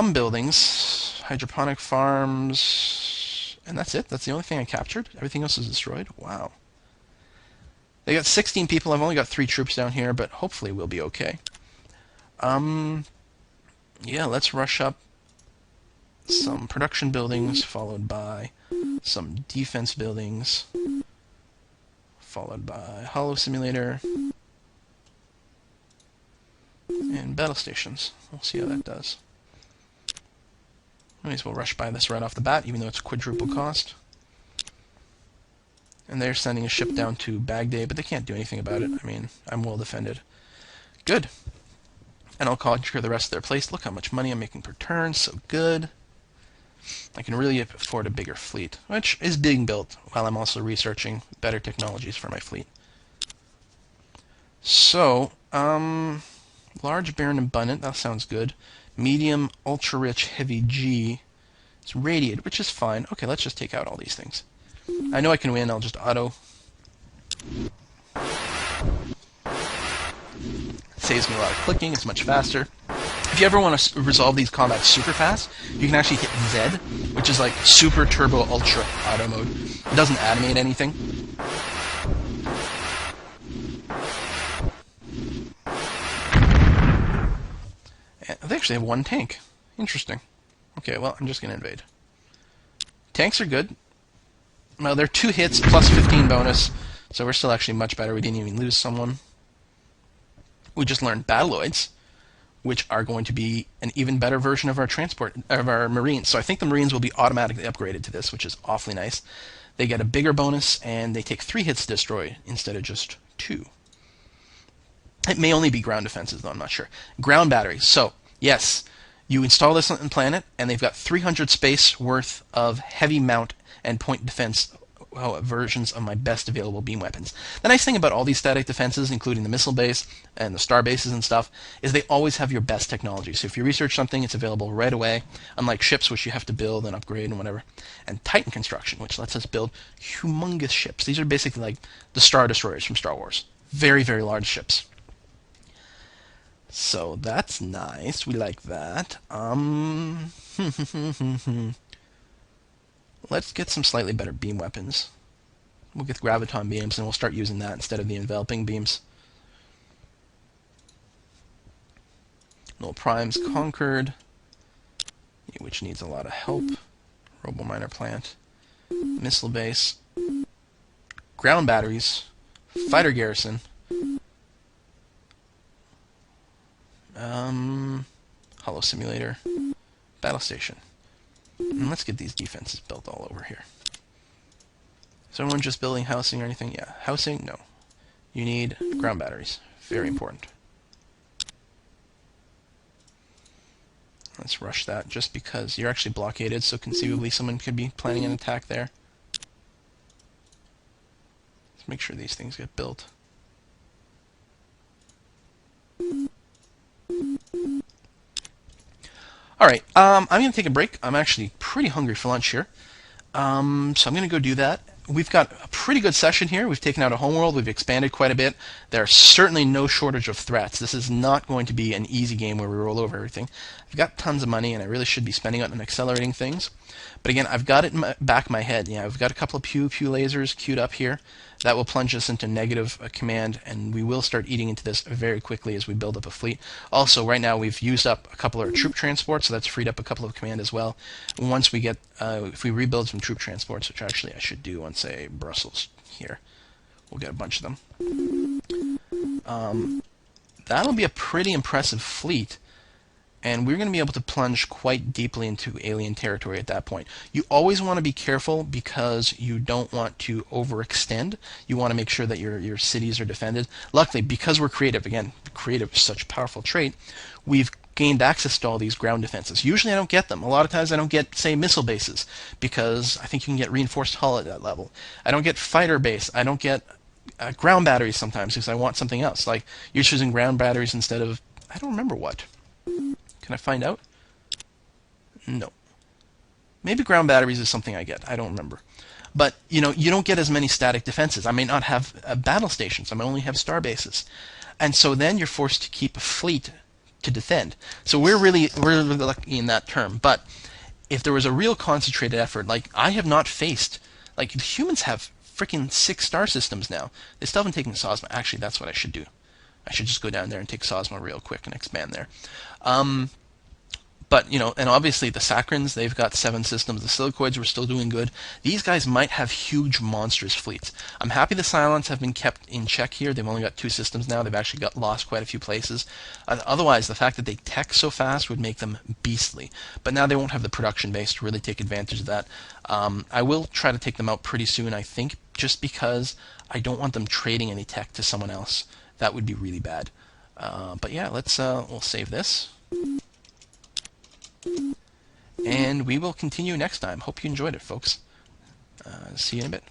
some buildings, hydroponic farms, and that's it. That's the only thing I captured. Everything else is destroyed. Wow. They got 16 people. I've only got 3 troops down here, but hopefully we'll be okay. Yeah, let's rush up some production buildings, followed by some defense buildings, followed by Hollow Simulator, and battle stations. We'll see how that does. Might as well rush by this right off the bat, even though it's quadruple cost. And they're sending a ship down to Baghdad, but they can't do anything about it. I mean, I'm well defended. Good. And I'll conquer the rest of their place. Look how much money I'm making per turn. So good. I can really afford a bigger fleet, which is being built while I'm also researching better technologies for my fleet. So, large, barren, abundant. That sounds good. Medium, ultra-rich, heavy G. It's radiated, which is fine. Okay, let's just take out all these things. I know I can win. I'll just auto. Saves me a lot of clicking. It's much faster. If you ever want to resolve these combats super fast, you can actually hit Z, which is like super turbo ultra auto mode. It doesn't animate anything. And they actually have 1 tank. Interesting. Okay, well, I'm just going to invade. Tanks are good. Well, they're 2 hits plus 15 bonus, so we're still actually much better. We didn't even lose someone. We just learned Battloids, which are going to be an even better version of our Marines. So I think the Marines will be automatically upgraded to this, which is awfully nice. They get a bigger bonus, and they take 3 hits to destroy instead of just 2. It may only be ground defenses, though, I'm not sure. Ground batteries. So, yes, you install this on planet, and they've got 300 space worth of heavy mount and point defense versions of my best available beam weapons. The nice thing about all these static defenses, including the missile base and the star bases and stuff, is they always have your best technology. So if you research something, it's available right away, unlike ships, which you have to build and upgrade and whatever. And Titan construction, which lets us build humongous ships. These are basically like the Star Destroyers from Star Wars. Very, very large ships. So that's nice. We like that. Let's get some slightly better beam weapons. We'll get graviton beams, and we'll start using that instead of the enveloping beams. Null Prime's conquered, which needs a lot of help. Robo-miner plant. Missile base. Ground batteries. Fighter garrison. Hollow simulator. Battle station. And let's get these defenses built all over here. Is everyone just building housing or anything? Yeah. Housing? No. You need ground batteries. Very important. Let's rush that just because you're actually blockaded, so conceivably someone could be planning an attack there. Let's make sure these things get built. Alright, I'm going to take a break. I'm actually pretty hungry for lunch here. So I'm going to go do that. We've got a pretty good session here. We've taken out a homeworld. We've expanded quite a bit. There's certainly no shortage of threats. This is not going to be an easy game where we roll over everything. I've got tons of money, and I really should be spending it on accelerating things. But again, I've got it in the back of my head. Yeah, I've got a couple of pew lasers queued up here. That will plunge us into negative command, and we will start eating into this very quickly as we build up a fleet. Also, right now we've used up a couple of our troop transports, so that's freed up a couple of command as well. Once we get, if we rebuild some troop transports, which actually I should do on, say, Brussels here, we'll get a bunch of them. That'll be a pretty impressive fleet. And we're going to be able to plunge quite deeply into alien territory at that point. You always want to be careful because you don't want to overextend. You want to make sure that your cities are defended. Luckily, because we're creative, again, creative is such a powerful trait, we've gained access to all these ground defenses. Usually I don't get them. A lot of times I don't get, say, missile bases because I think you can get reinforced hull at that level. I don't get fighter base. I don't get ground batteries sometimes because I want something else. Like you're choosing ground batteries instead of, I don't remember what. Can I find out? No. Maybe ground batteries is something I get. I don't remember. But, you know, you don't get as many static defenses. I may not have battle stations. I may only have star bases. And so then you're forced to keep a fleet to defend. So we're really lucky in that term. But if there was a real concentrated effort, like I have not faced, like humans have freaking 6-star systems now. They still haven't taken Sosma. Actually, that's what I should do. I should just go down there and take Sosma real quick and expand there. But, and obviously the Saccharins, they've got 7 systems. The Silicoids were still doing good. These guys might have huge, monstrous fleets. I'm happy the Cylons have been kept in check here. They've only got 2 systems now. They've actually got lost quite a few places. Otherwise, the fact that they tech so fast would make them beastly. But now they won't have the production base to really take advantage of that. I will try to take them out pretty soon, I think, just because I don't want them trading any tech to someone else. That would be really bad. But yeah, we'll save this. And we will continue next time. Hope you enjoyed it, folks. See you in a bit.